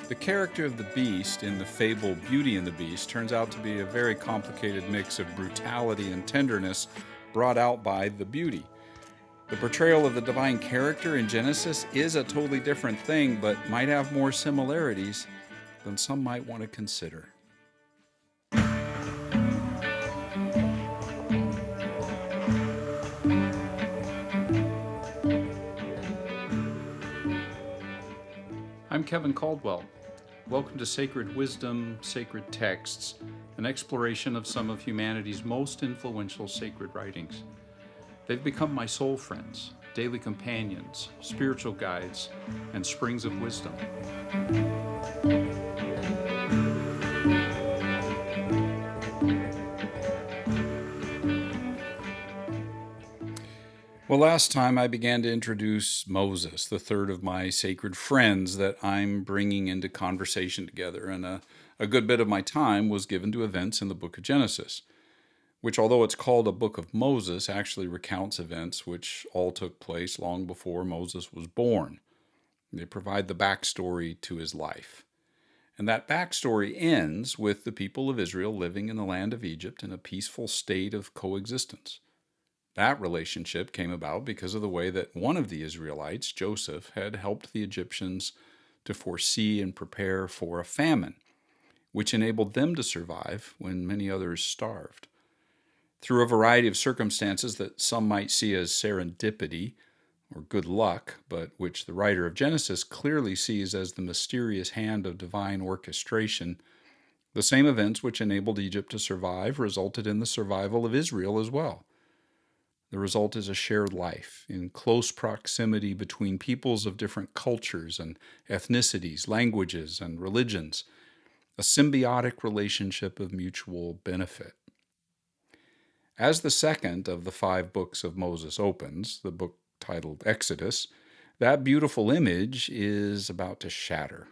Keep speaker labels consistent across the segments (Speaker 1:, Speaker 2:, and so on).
Speaker 1: The character of the Beast in the fable Beauty and the Beast turns out to be a very complicated mix of brutality and tenderness brought out by the beauty. The portrayal of the divine character in Genesis is a totally different thing, but might have more similarities than some might want to consider. I'm Kevin Caldwell. Welcome to Sacred Wisdom, Sacred Texts, an exploration of some of humanity's most influential sacred writings. They've become my soul friends, daily companions, spiritual guides, and springs of wisdom. Well, last time I began to introduce Moses, the third of my sacred friends that I'm bringing into conversation together, and a good bit of my time was given to events in the book of Genesis, which, although it's called a book of Moses, actually recounts events which all took place long before Moses was born. They provide the backstory to his life. And that backstory ends with the people of Israel living in the land of Egypt in a peaceful state of coexistence. That relationship came about because of the way that one of the Israelites, Joseph, had helped the Egyptians to foresee and prepare for a famine, which enabled them to survive when many others starved. Through a variety of circumstances that some might see as serendipity or good luck, but which the writer of Genesis clearly sees as the mysterious hand of divine orchestration, the same events which enabled Egypt to survive resulted in the survival of Israel as well. The result is a shared life in close proximity between peoples of different cultures and ethnicities, languages, and religions, a symbiotic relationship of mutual benefit. As the second of the 5 books of Moses opens, the book titled Exodus, that beautiful image is about to shatter.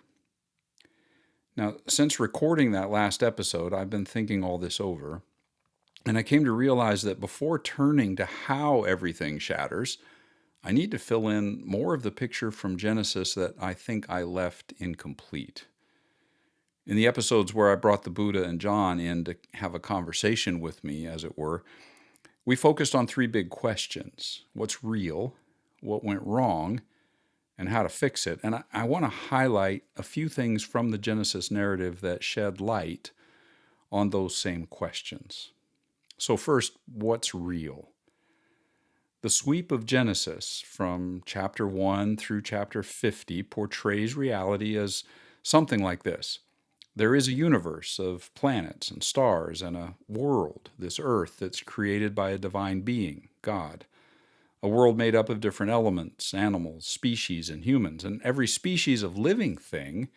Speaker 1: Now, since recording that last episode, I've been thinking all this over, and I came to realize that before turning to how everything shatters, I need to fill in more of the picture from Genesis that I think I left incomplete. In the episodes where I brought the Buddha and John in to have a conversation with me, as it were, we focused on 3 big questions: what's real, what went wrong, and how to fix it. And I want to highlight a few things from the Genesis narrative that shed light on those same questions. So first, what's real? The sweep of Genesis from chapter 1 through chapter 50 portrays reality as something like this. There is a universe of planets and stars and a world, this earth, that's created by a divine being, God. A world made up of different elements, animals, species, and humans. And every species of living thing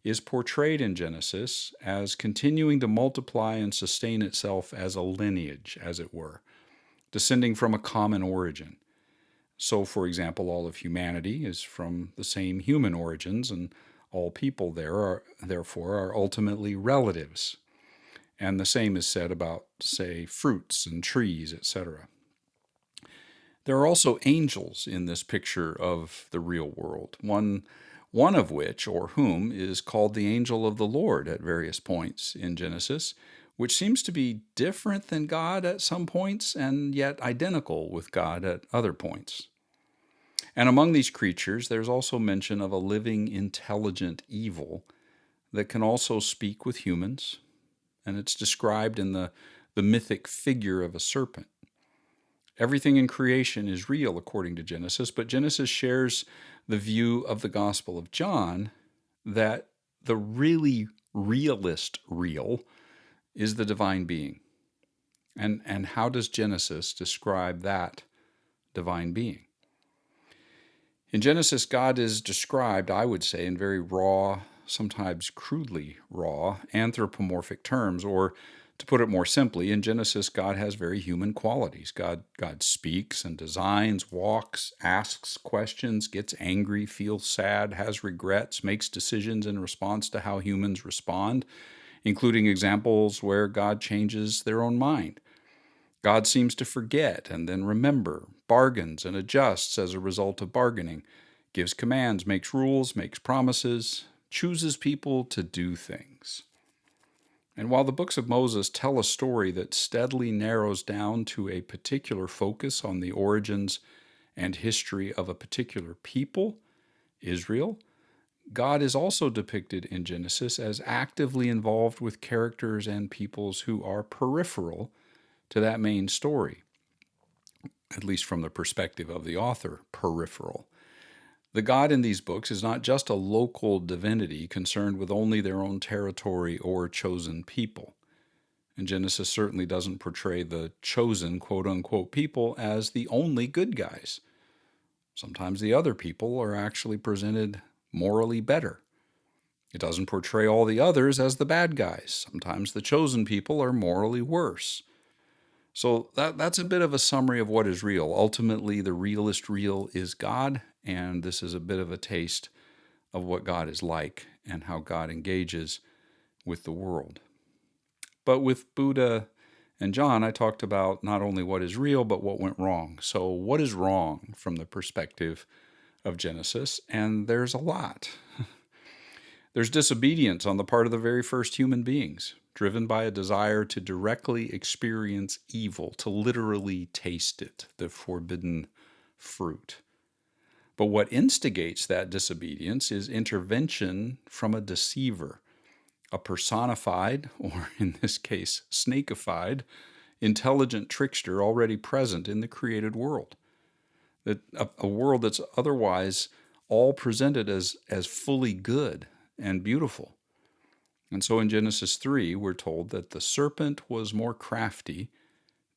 Speaker 1: is portrayed in Genesis as continuing to multiply and sustain itself as a lineage, as it were, descending from a common origin. So, for example, all of humanity is from the same human origins, and all people therefore are ultimately relatives. And the same is said about, say, fruits and trees, etc. There are also angels in this picture of the real world, one of which, or whom, is called the angel of the Lord at various points in Genesis, which seems to be different than God at some points and yet identical with God at other points. And among these creatures, there's also mention of a living, intelligent evil that can also speak with humans, and it's described in the mythic figure of a serpent. Everything in creation is real according to Genesis, but Genesis shares the view of the Gospel of John that the really realist real is the divine being. And how does Genesis describe that divine being? In Genesis, God is described, I would say, in very raw, sometimes crudely raw, anthropomorphic terms, or to put it more simply, in Genesis, God has very human qualities. God speaks and designs, walks, asks questions, gets angry, feels sad, has regrets, makes decisions in response to how humans respond, including examples where God changes their own mind. God seems to forget and then remember, bargains and adjusts as a result of bargaining, gives commands, makes rules, makes promises, chooses people to do things. And while the books of Moses tell a story that steadily narrows down to a particular focus on the origins and history of a particular people, Israel, God is also depicted in Genesis as actively involved with characters and peoples who are peripheral to that main story, at least from the perspective of the author, peripheral. The God in these books is not just a local divinity concerned with only their own territory or chosen people. And Genesis certainly doesn't portray the chosen quote unquote people as the only good guys. Sometimes the other people are actually presented morally better. It doesn't portray all the others as the bad guys. Sometimes the chosen people are morally worse. So that's a bit of a summary of what is real. Ultimately, the realist real is God, and this is a bit of a taste of what God is like and how God engages with the world. But with Buddha and John, I talked about not only what is real, but what went wrong. So what is wrong from the perspective of Genesis? And there's a lot. There's disobedience on the part of the very first human beings, driven by a desire to directly experience evil, to literally taste it, the forbidden fruit. But what instigates that disobedience is intervention from a deceiver, a personified, or in this case, snakified, intelligent trickster already present in the created world. A world that's otherwise all presented as fully good and beautiful. And so in Genesis 3, we're told that the serpent was more crafty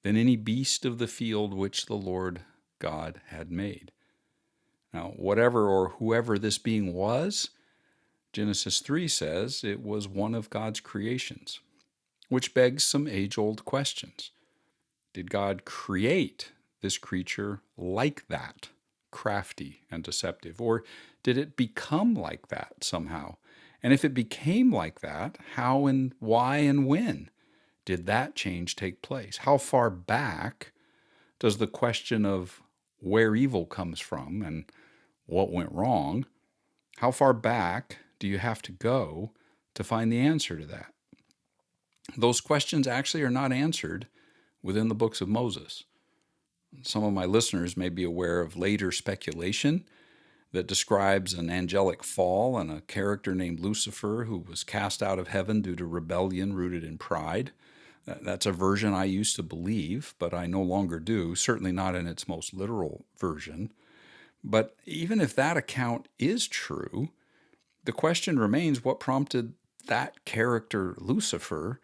Speaker 1: than any beast of the field which the Lord God had made. Now, whatever or whoever this being was, Genesis 3 says it was one of God's creations, which begs some age-old questions. Did God create this creature like that, crafty and deceptive? Or did it become like that somehow? And if it became like that, how and why and when did that change take place? How far back does the question of where evil comes from and what went wrong, how far back do you have to go to find the answer to that? Those questions actually are not answered within the books of Moses. Some of my listeners may be aware of later speculation that describes an angelic fall and a character named Lucifer who was cast out of heaven due to rebellion rooted in pride. That's a version I used to believe, but I no longer do, certainly not in its most literal version. But even if that account is true, the question remains what prompted that character, Lucifer,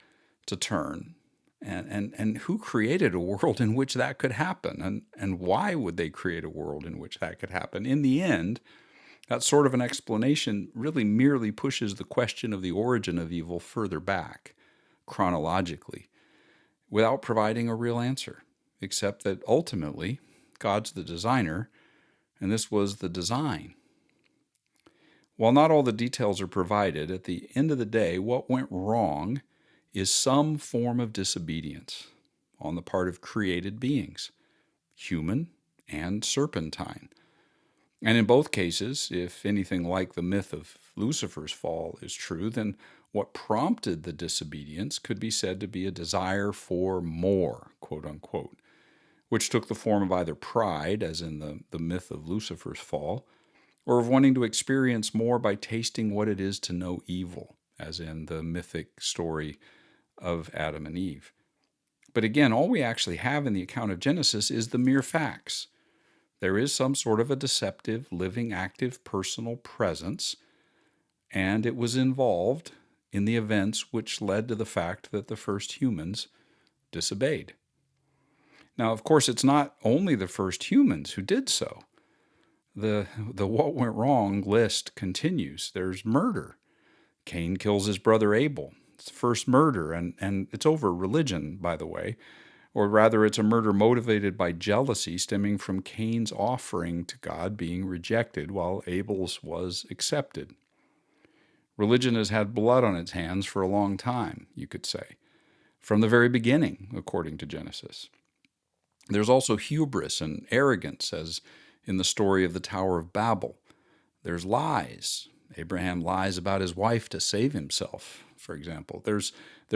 Speaker 1: to turn? And who created a world in which that could happen? And why would they create a world in which that could happen? In the end, that sort of an explanation really merely pushes the question of the origin of evil further back, chronologically, without providing a real answer, except that ultimately, God's the designer, and this was the design. While not all the details are provided, at the end of the day, what went wrong is some form of disobedience on the part of created beings, human and serpentine. And in both cases, if anything like the myth of Lucifer's fall is true, then what prompted the disobedience could be said to be a desire for more, quote unquote, which took the form of either pride, as in the myth of Lucifer's fall, or of wanting to experience more by tasting what it is to know evil, as in the mythic story of Adam and Eve. But again, all we actually have in the account of Genesis is the mere facts. There is some sort of a deceptive, living, active, personal presence, and it was involved in the events which led to the fact that the first humans disobeyed. Now, of course, it's not only the first humans who did so. The what went wrong list continues. There's murder. Cain kills his brother Abel. It's the first murder, and it's over religion, by the way. Or rather, it's a murder motivated by jealousy stemming from Cain's offering to God being rejected while Abel's was accepted. Religion has had blood on its hands for a long time, you could say, from the very beginning, according to Genesis. There's also hubris and arrogance, as in the story of the Tower of Babel. There's lies, Abraham lies about his wife to save himself, for example. There's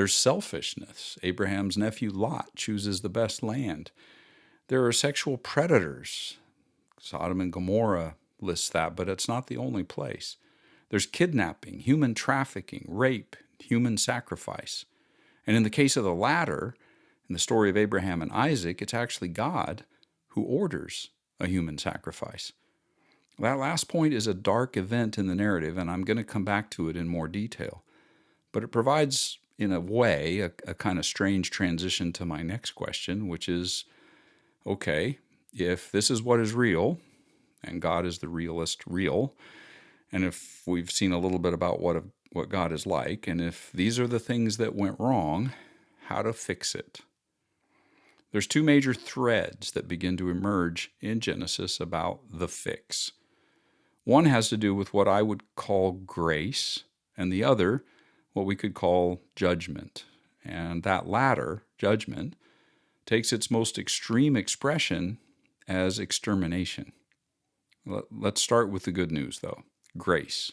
Speaker 1: selfishness. Abraham's nephew Lot chooses the best land. There are sexual predators. Sodom and Gomorrah lists that, but it's not the only place. There's kidnapping, human trafficking, rape, human sacrifice. And in the case of the latter, in the story of Abraham and Isaac, it's actually God who orders a human sacrifice. That last point is a dark event in the narrative, and I'm going to come back to it in more detail. But it provides, in a way, a kind of strange transition to my next question, which is, okay, if this is what is real, and God is the realist real, and if we've seen a little bit about what God is like, and if these are the things that went wrong, how to fix it? There's two major threads that begin to emerge in Genesis about the fix. One has to do with what I would call grace, and the other, what we could call judgment. And that latter, judgment, takes its most extreme expression as extermination. Let's start with the good news, though, grace.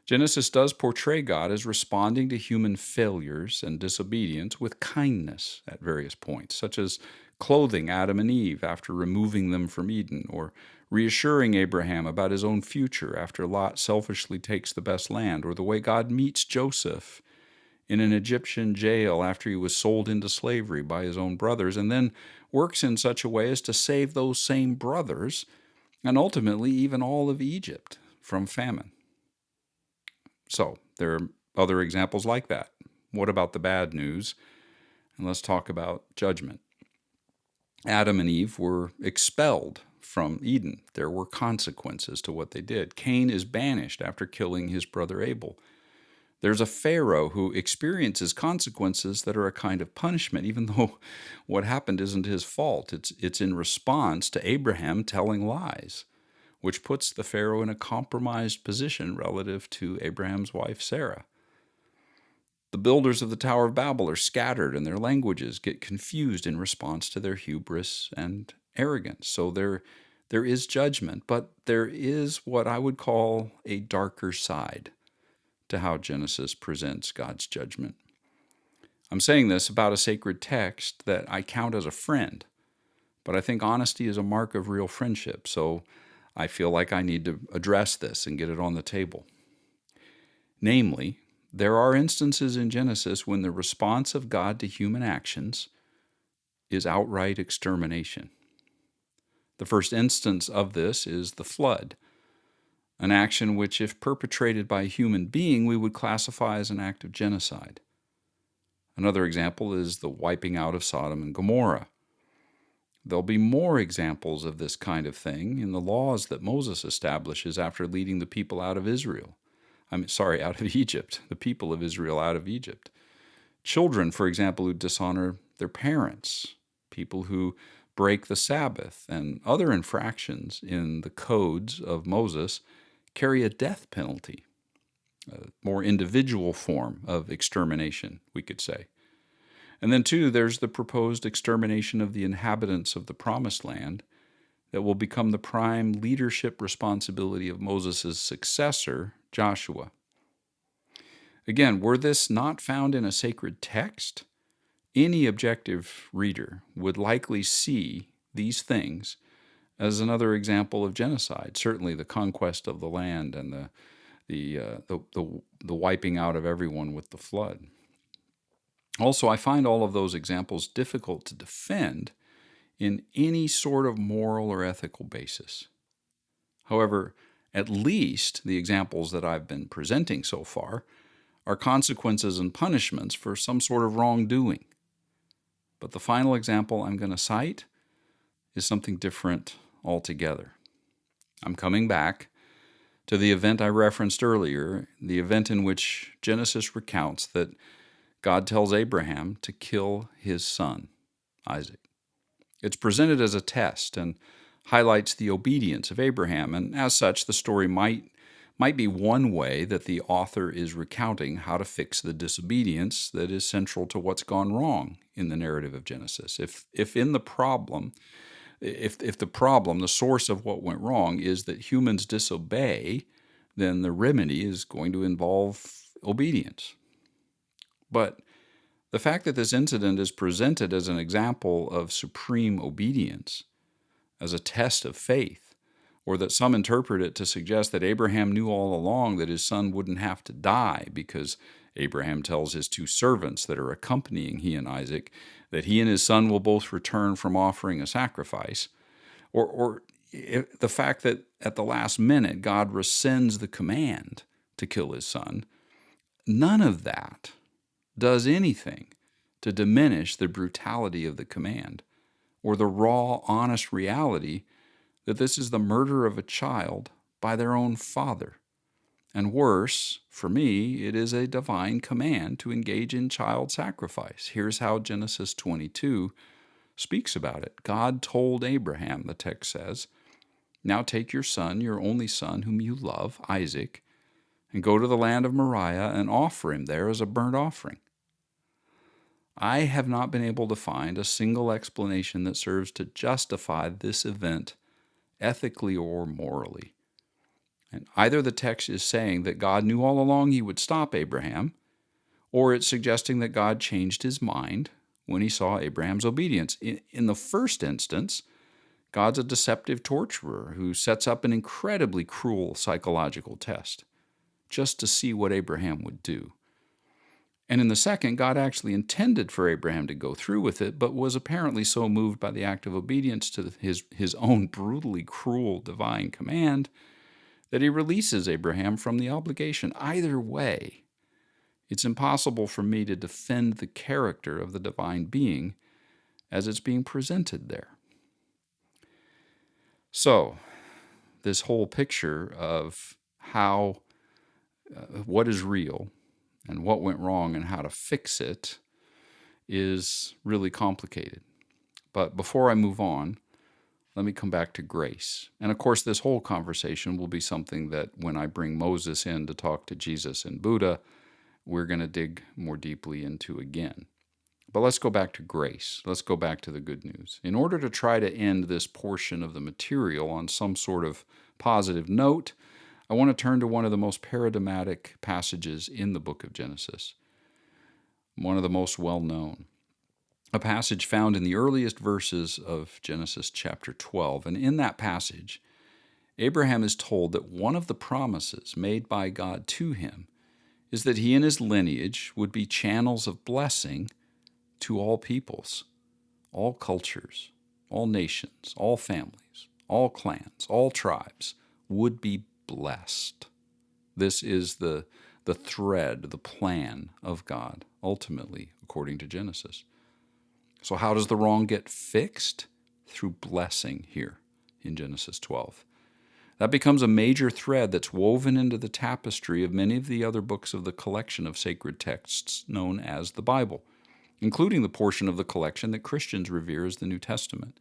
Speaker 1: Genesis does portray God as responding to human failures and disobedience with kindness at various points, such as clothing Adam and Eve after removing them from Eden, or reassuring Abraham about his own future after Lot selfishly takes the best land, or the way God meets Joseph in an Egyptian jail after he was sold into slavery by his own brothers, and then works in such a way as to save those same brothers, and ultimately even all of Egypt, from famine. So there are other examples like that. What about the bad news? And let's talk about judgment. Adam and Eve were expelled from Eden. There were consequences to what they did. Cain is banished after killing his brother Abel. There's a Pharaoh who experiences consequences that are a kind of punishment, even though what happened isn't his fault. It's in response to Abraham telling lies, which puts the Pharaoh in a compromised position relative to Abraham's wife Sarah. The builders of the Tower of Babel are scattered, and their languages get confused in response to their hubris and arrogance. So there is judgment, but there is what I would call a darker side to how Genesis presents God's judgment. I'm saying this about a sacred text that I count as a friend, but I think honesty is a mark of real friendship, so I feel like I need to address this and get it on the table. Namely, there are instances in Genesis when the response of God to human actions is outright extermination. The first instance of this is the flood, an action which, if perpetrated by a human being, we would classify as an act of genocide. Another example is the wiping out of Sodom and Gomorrah. There'll be more examples of this kind of thing in the laws that Moses establishes after leading the people out of out of Egypt, the people of Israel out of Egypt. Children, for example, who dishonor their parents, people who break the Sabbath, and other infractions in the codes of Moses carry a death penalty, a more individual form of extermination, we could say. And then, too, there's the proposed extermination of the inhabitants of the Promised Land that will become the prime leadership responsibility of Moses' successor, Joshua. Again, were this not found in a sacred text, any objective reader would likely see these things as another example of genocide. Certainly, the conquest of the land and the wiping out of everyone with the flood. Also, I find all of those examples difficult to defend in any sort of moral or ethical basis. However, at least the examples that I've been presenting so far are consequences and punishments for some sort of wrongdoing. But the final example I'm going to cite is something different altogether. I'm coming back to the event I referenced earlier, the event in which Genesis recounts that God tells Abraham to kill his son, Isaac. It's presented as a test and highlights the obedience of Abraham, and as such, the story might be one way that the author is recounting how to fix the disobedience that is central to what's gone wrong in the narrative of Genesis. If the problem, the source of what went wrong is that humans disobey, then the remedy is going to involve obedience. But the fact that this incident is presented as an example of supreme obedience, as a test of faith, or that some interpret it to suggest that Abraham knew all along that his son wouldn't have to die because Abraham tells his two servants that are accompanying he and Isaac that he and his son will both return from offering a sacrifice, or the fact that at the last minute God rescinds the command to kill his son, none of that does anything to diminish the brutality of the command or the raw, honest reality that this is the murder of a child by their own father. And worse, for me, it is a divine command to engage in child sacrifice. Here's how Genesis 22 speaks about it. God told Abraham, the text says, "Now take your son, your only son, whom you love, Isaac, and go to the land of Moriah and offer him there as a burnt offering." I have not been able to find a single explanation that serves to justify this event ethically or morally. And either the text is saying that God knew all along he would stop Abraham, or it's suggesting that God changed his mind when he saw Abraham's obedience. In the first instance, God's a deceptive torturer who sets up an incredibly cruel psychological test just to see what Abraham would do. And in the second, God actually intended for Abraham to go through with it, but was apparently so moved by the act of obedience to his own brutally cruel divine command that he releases Abraham from the obligation. Either way, it's impossible for me to defend the character of the divine being as it's being presented there. So, this whole picture of how, what is real and what went wrong and how to fix it is really complicated. But before I move on, let me come back to grace. And of course, this whole conversation will be something that when I bring Moses in to talk to Jesus and Buddha, we're going to dig more deeply into again. But let's go back to grace. Let's go back to the good news. In order to try to end this portion of the material on some sort of positive note, I want to turn to one of the most paradigmatic passages in the book of Genesis, one of the most well-known. A passage found in the earliest verses of Genesis chapter 12. And in that passage, Abraham is told that one of the promises made by God to him is that he and his lineage would be channels of blessing to all peoples, all cultures, all nations, all families, all clans, all tribes would be blessed. This is the thread, the plan of God, ultimately, according to Genesis. So how does the wrong get fixed? Through blessing here in Genesis 12. That becomes a major thread that's woven into the tapestry of many of the other books of the collection of sacred texts known as the Bible, including the portion of the collection that Christians revere as the New Testament.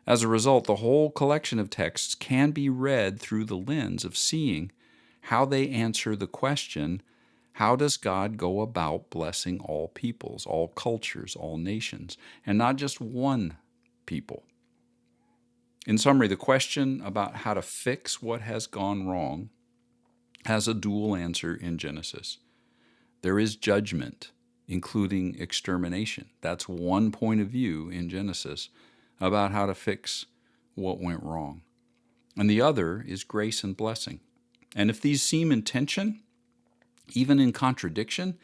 Speaker 1: As a result, the whole collection of texts can be read through the lens of seeing how they answer the question, how does God go about blessing all peoples, all cultures, all nations, and not just one people? In summary, the question about how to fix what has gone wrong has a dual answer in Genesis. There is judgment, including extermination. That's one point of view in Genesis about how to fix what went wrong. And the other is grace and blessing. And if these seem in tension, even in contradiction,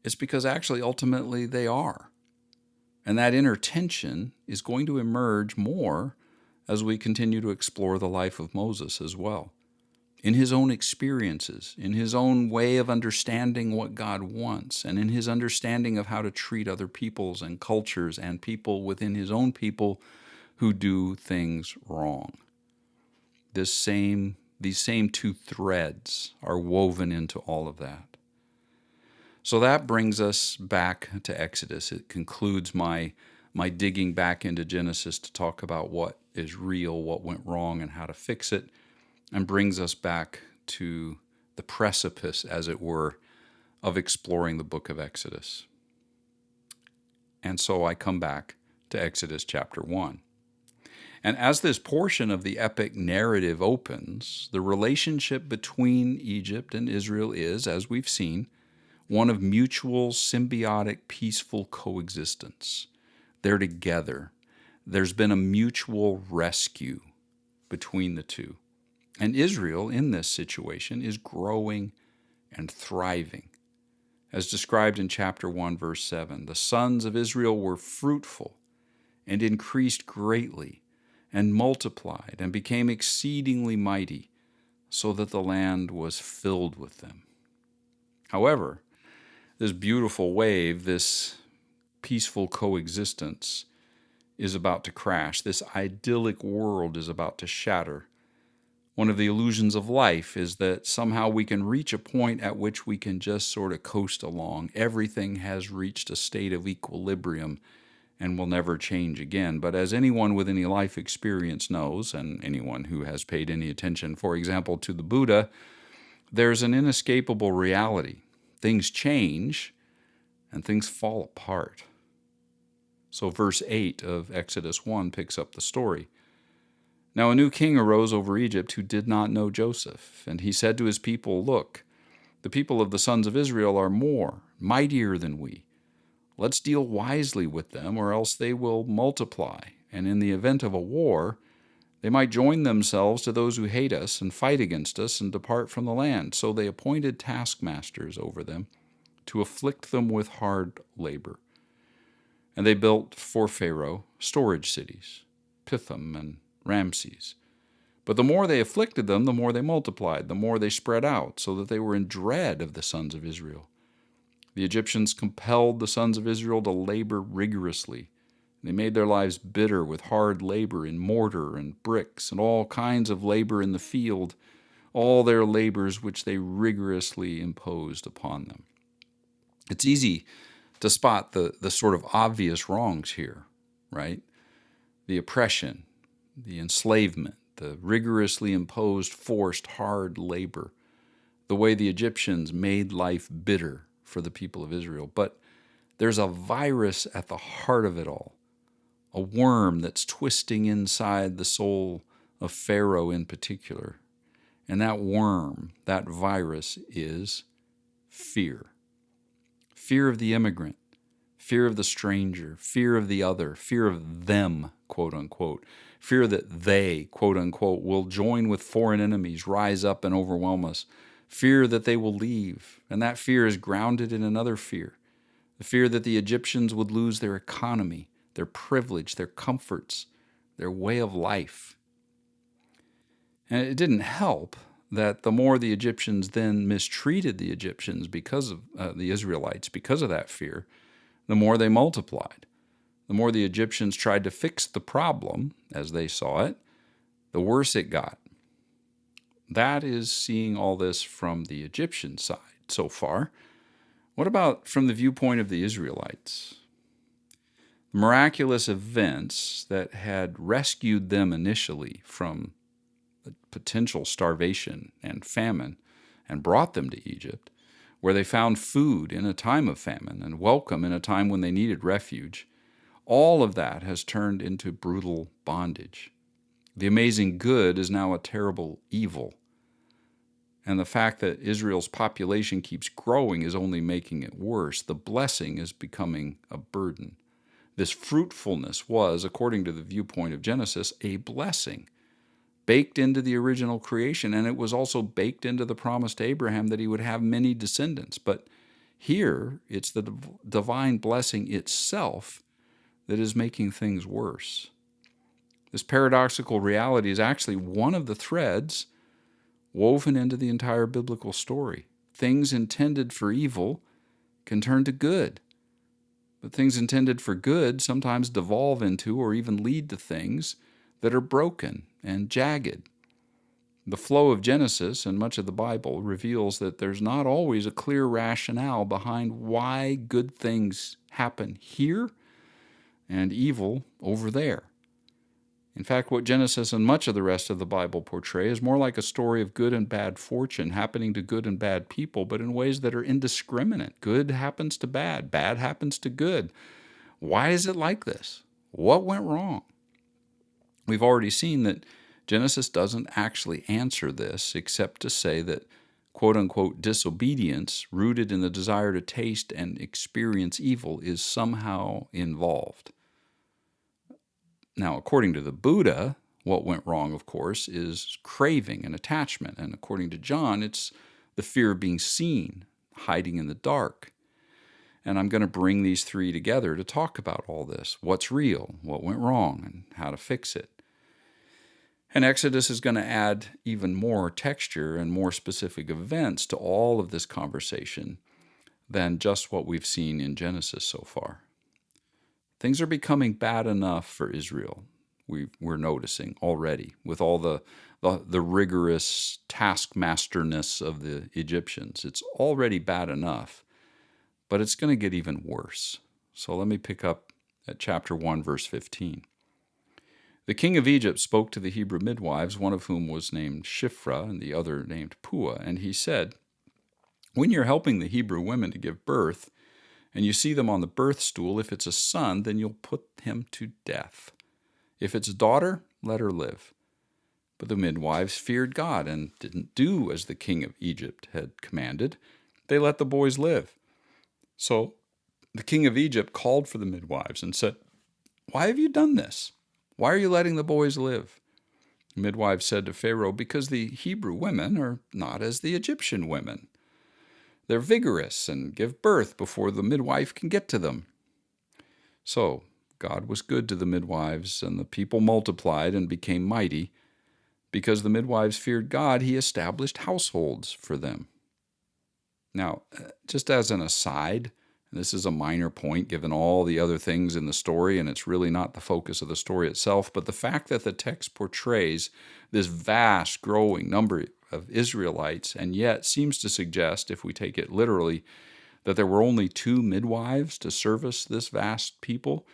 Speaker 1: it's because actually ultimately they are. And that inner tension is going to emerge more as we continue to explore the life of Moses as well. In his own experiences, in his own way of understanding what God wants, and in his understanding of how to treat other peoples and cultures and people within his own people who do things wrong. These same two threads are woven into all of that. So that brings us back to Exodus. It concludes my digging back into Genesis to talk about what is real, what went wrong, and how to fix it, and brings us back to the precipice, as it were, of exploring the book of Exodus. And so I come back to Exodus chapter 1. And as this portion of the epic narrative opens, the relationship between Egypt and Israel is, as we've seen, one of mutual, symbiotic, peaceful coexistence. They're together. There's been a mutual rescue between the two. And Israel, in this situation, is growing and thriving. As described in chapter 1, verse 7, the sons of Israel were fruitful and increased greatly and multiplied and became exceedingly mighty, so that the land was filled with them. However, this beautiful wave, this peaceful coexistence, is about to crash. This idyllic world is about to shatter. One of the illusions of life is that somehow we can reach a point at which we can just sort of coast along. Everything has reached a state of equilibrium and will never change again. But as anyone with any life experience knows, and anyone who has paid any attention, for example, to the Buddha, there's an inescapable reality. Things change and things fall apart. So verse 8 of Exodus 1 picks up the story. Now a new king arose over Egypt who did not know Joseph, and he said to his people, "Look, the people of the sons of Israel are more, mightier than we. Let's deal wisely with them, or else they will multiply, and in the event of a war, they might join themselves to those who hate us and fight against us and depart from the land." So they appointed taskmasters over them to afflict them with hard labor. And they built for Pharaoh storage cities, Pithom and Ramses. But the more they afflicted them, the more they multiplied, the more they spread out, so that they were in dread of the sons of Israel. The Egyptians compelled the sons of Israel to labor rigorously. They made their lives bitter with hard labor in mortar and bricks and all kinds of labor in the field, all their labors which they rigorously imposed upon them. It's easy to spot the sort of obvious wrongs here, right? The oppression, the enslavement, the rigorously imposed, forced, hard labor, the way the Egyptians made life bitter for the people of Israel. But there's a virus at the heart of it all, a worm that's twisting inside the soul of Pharaoh in particular. And that worm, that virus, is fear. Fear of the immigrant, fear of the stranger, fear of the other, fear of them, quote unquote. Fear that they, quote unquote, will join with foreign enemies, rise up and overwhelm us. Fear that they will leave, and that fear is grounded in another fear, the fear that the Egyptians would lose their economy, their privilege, their comforts, their way of life. And it didn't help that the more the Egyptians then mistreated the Egyptians because of the Israelites, because of that fear, the more they multiplied. The more the Egyptians tried to fix the problem, as they saw it, the worse it got. That is seeing all this from the Egyptian side so far. What about from the viewpoint of the Israelites? Miraculous events that had rescued them initially from potential starvation and famine and brought them to Egypt, where they found food in a time of famine and welcome in a time when they needed refuge. All of that has turned into brutal bondage. The amazing good is now a terrible evil. And the fact that Israel's population keeps growing is only making it worse. The blessing is becoming a burden. This fruitfulness was, according to the viewpoint of Genesis, a blessing, baked into the original creation, and it was also baked into the promise to Abraham that he would have many descendants. But here, it's the divine blessing itself that is making things worse. This paradoxical reality is actually one of the threads woven into the entire biblical story. Things intended for evil can turn to good, but things intended for good sometimes devolve into or even lead to things that are broken and jagged. The flow of Genesis and much of the Bible reveals that there's not always a clear rationale behind why good things happen here and evil over there. In fact, what Genesis and much of the rest of the Bible portray is more like a story of good and bad fortune happening to good and bad people, but in ways that are indiscriminate. Good happens to bad, bad happens to good. Why is it like this? What went wrong? We've already seen that Genesis doesn't actually answer this except to say that quote unquote disobedience rooted in the desire to taste and experience evil is somehow involved. Now, according to the Buddha, what went wrong, of course, is craving and attachment. And according to John, it's the fear of being seen, hiding in the dark. And I'm going to bring these three together to talk about all this. What's real, what went wrong, and how to fix it. And Exodus is going to add even more texture and more specific events to all of this conversation than just what we've seen in Genesis so far. Things are becoming bad enough for Israel, we're noticing already, with all the rigorous taskmasterness of the Egyptians. It's already bad enough, but it's going to get even worse. So let me pick up at chapter 1, verse 15. The king of Egypt spoke to the Hebrew midwives, one of whom was named Shiphrah and the other named Puah, and he said, "When you're helping the Hebrew women to give birth, and you see them on the birth stool, if it's a son, then you'll put him to death. If it's a daughter, let her live." But the midwives feared God and didn't do as the king of Egypt had commanded. They let the boys live. So the king of Egypt called for the midwives and said, "Why have you done this? Why are you letting the boys live?" The midwives said to Pharaoh, "Because the Hebrew women are not as the Egyptian women. They're vigorous and give birth before the midwife can get to them." So God was good to the midwives, and the people multiplied and became mighty. Because the midwives feared God, he established households for them. Now, just as an aside, this is a minor point given all the other things in the story, and it's really not the focus of the story itself, but the fact that the text portrays this vast growing number of Israelites and yet seems to suggest, if we take it literally, that there were only 2 midwives to service this vast people.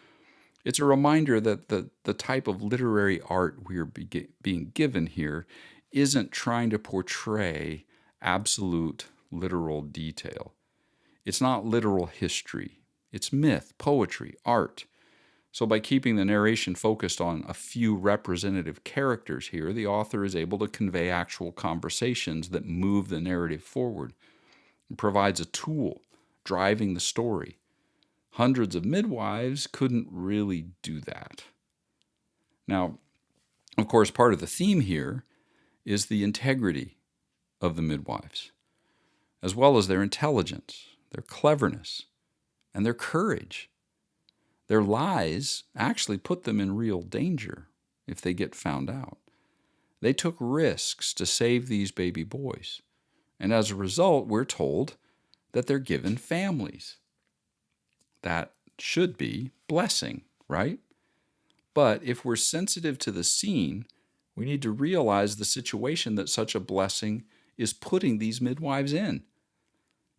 Speaker 1: It's a reminder that the type of literary art we're being given here isn't trying to portray absolute literal detail. It's not literal history. It's myth, poetry, art. So by keeping the narration focused on a few representative characters here, the author is able to convey actual conversations that move the narrative forward. It provides a tool driving the story. Hundreds of midwives couldn't really do that. Now, of course, part of the theme here is the integrity of the midwives, as well as their intelligence, their cleverness, and their courage. Their lies actually put them in real danger if they get found out. They took risks to save these baby boys, and as a result, we're told that they're given families. That should be blessing, right? But if we're sensitive to the scene, we need to realize the situation that such a blessing is putting these midwives in.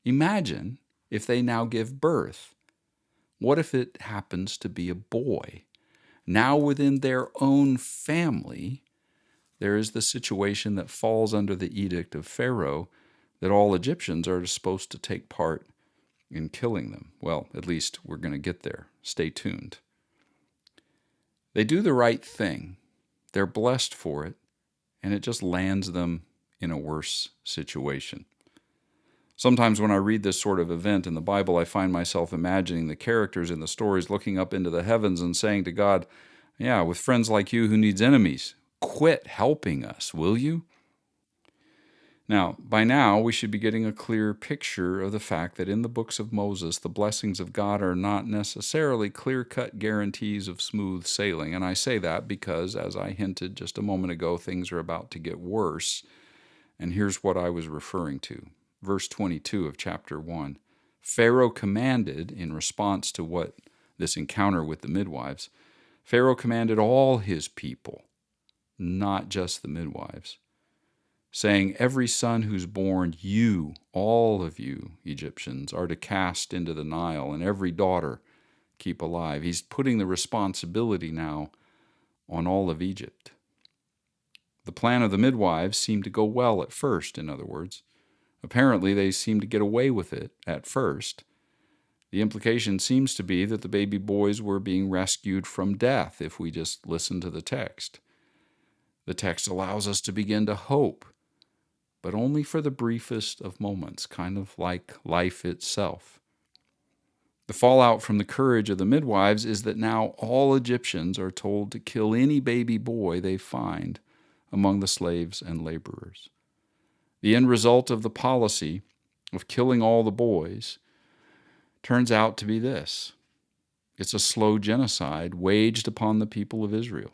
Speaker 1: Imagine if they now give birth. What if it happens to be a boy? Now within their own family, there is the situation that falls under the edict of Pharaoh that all Egyptians are supposed to take part in killing them. Well, at least we're going to get there. Stay tuned. They do the right thing. They're blessed for it, and it just lands them in a worse situation. Sometimes when I read this sort of event in the Bible, I find myself imagining the characters in the stories looking up into the heavens and saying to God, "Yeah, with friends like you, who needs enemies? Quit helping us, will you?" Now, by now, we should be getting a clear picture of the fact that in the books of Moses, the blessings of God are not necessarily clear-cut guarantees of smooth sailing. And I say that because, as I hinted just a moment ago, things are about to get worse. And here's what I was referring to. Verse 22 of chapter 1. Pharaoh commanded, in response to what this encounter with the midwives, Pharaoh commanded all his people, not just the midwives, saying, "Every son who's born, you, all of you Egyptians, are to cast into the Nile, and every daughter keep alive." He's putting the responsibility now on all of Egypt. The plan of the midwives seemed to go well at first, in other words. Apparently, they seemed to get away with it at first. The implication seems to be that the baby boys were being rescued from death, if we just listen to the text. The text allows us to begin to hope, but only for the briefest of moments, kind of like life itself. The fallout from the courage of the midwives is that now all Egyptians are told to kill any baby boy they find among the slaves and laborers. The end result of the policy of killing all the boys turns out to be this. It's a slow genocide waged upon the people of Israel.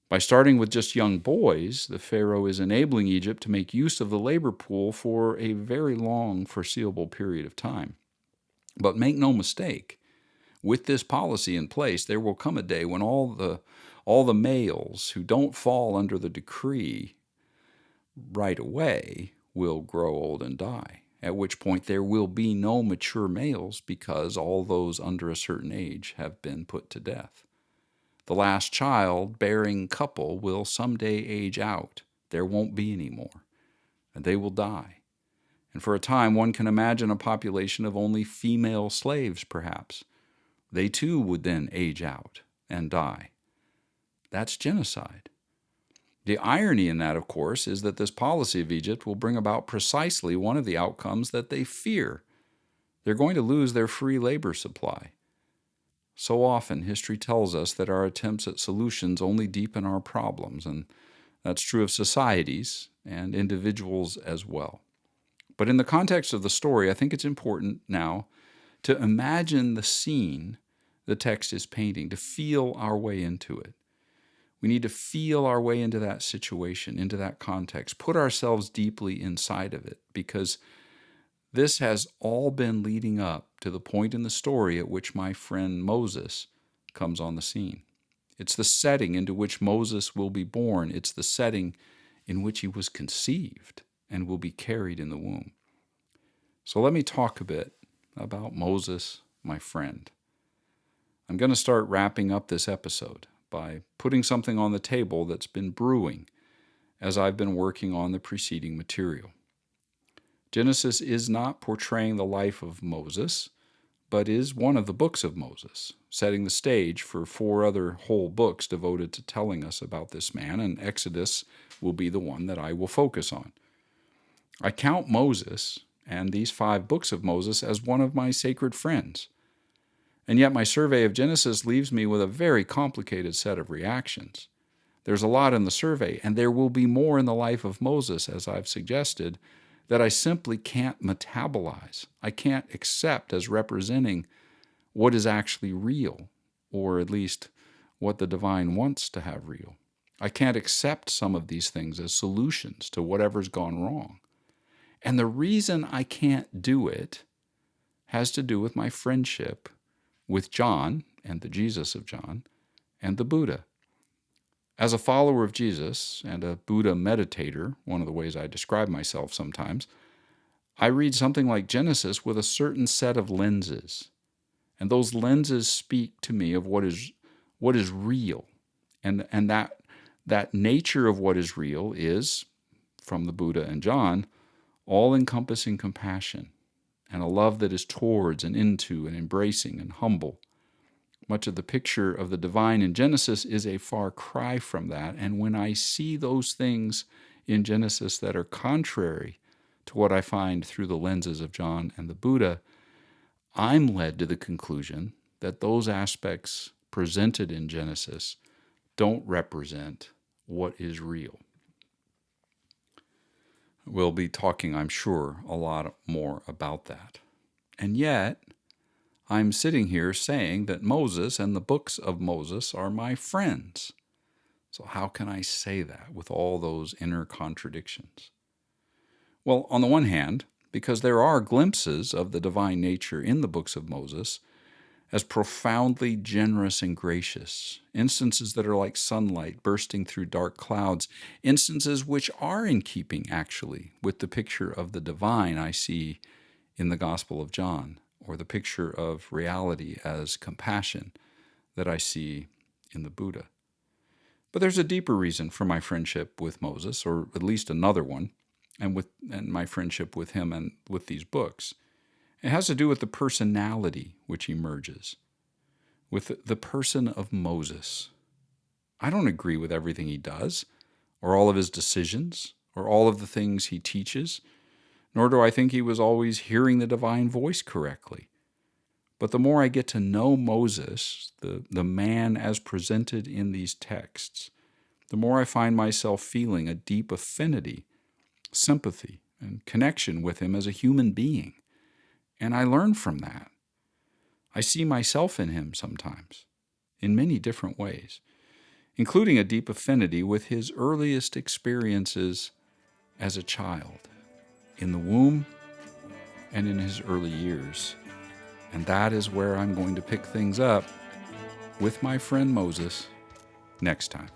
Speaker 1: By starting with just young boys, the Pharaoh is enabling Egypt to make use of the labor pool for a very long foreseeable period of time. But make no mistake, with this policy in place, there will come a day when all the males who don't fall under the decree right away will grow old and die, at which point there will be no mature males because all those under a certain age have been put to death. The last child-bearing couple will someday age out. There won't be any more, and they will die. And for a time, one can imagine a population of only female slaves, perhaps. They too would then age out and die. That's genocide. The irony in that, of course, is that this policy of Egypt will bring about precisely one of the outcomes that they fear. They're going to lose their free labor supply. So often, history tells us that our attempts at solutions only deepen our problems, and that's true of societies and individuals as well. But in the context of the story, I think it's important now to imagine the scene the text is painting, to feel our way into it. We need to feel our way into that situation, into that context, put ourselves deeply inside of it, because this has all been leading up to the point in the story at which my friend Moses comes on the scene. It's the setting into which Moses will be born. It's the setting in which he was conceived and will be carried in the womb. So let me talk a bit about Moses, my friend. I'm going to start wrapping up this episode by putting something on the table that's been brewing as I've been working on the preceding material. Genesis is not portraying the life of Moses, but is one of the books of Moses, setting the stage for 4 other whole books devoted to telling us about this man, and Exodus will be the one that I will focus on. I count Moses and these 5 books of Moses as one of my sacred friends, and yet my survey of Genesis leaves me with a very complicated set of reactions. There's a lot in the survey, and there will be more in the life of Moses, as I've suggested, that I simply can't metabolize. I can't accept as representing what is actually real, or at least what the divine wants to have real. I can't accept some of these things as solutions to whatever's gone wrong. And the reason I can't do it has to do with my friendship with John and the Jesus of John and the Buddha. As a follower of Jesus and a Buddha meditator, one of the ways I describe myself sometimes, I read something like Genesis with a certain set of lenses. And those lenses speak to me of what is real. And that nature of what is real is, from the Buddha and John, all-encompassing compassion and a love that is towards and into and embracing and humble. Much of the picture of the divine in Genesis is a far cry from that, and when I see those things in Genesis that are contrary to what I find through the lenses of John and the Buddha, I'm led to the conclusion that those aspects presented in Genesis don't represent what is real. We'll be talking, I'm sure, a lot more about that. And yet, I'm sitting here saying that Moses and the books of Moses are my friends. So how can I say that with all those inner contradictions? Well, on the one hand, because there are glimpses of the divine nature in the books of Moses as profoundly generous and gracious, instances that are like sunlight bursting through dark clouds, instances which are in keeping, actually, with the picture of the divine I see in the Gospel of John, or the picture of reality as compassion that I see in the Buddha. But there's a deeper reason for my friendship with Moses, or at least another one, and my friendship with him and with these books. It has to do with the personality which emerges, with the person of Moses. I don't agree with everything he does, or all of his decisions, or all of the things he teaches, nor do I think he was always hearing the divine voice correctly. But the more I get to know Moses, the man as presented in these texts, the more I find myself feeling a deep affinity, sympathy, and connection with him as a human being. And I learn from that. I see myself in him sometimes, in many different ways, including a deep affinity with his earliest experiences as a child, in the womb and in his early years. And that is where I'm going to pick things up with my friend Moses next time.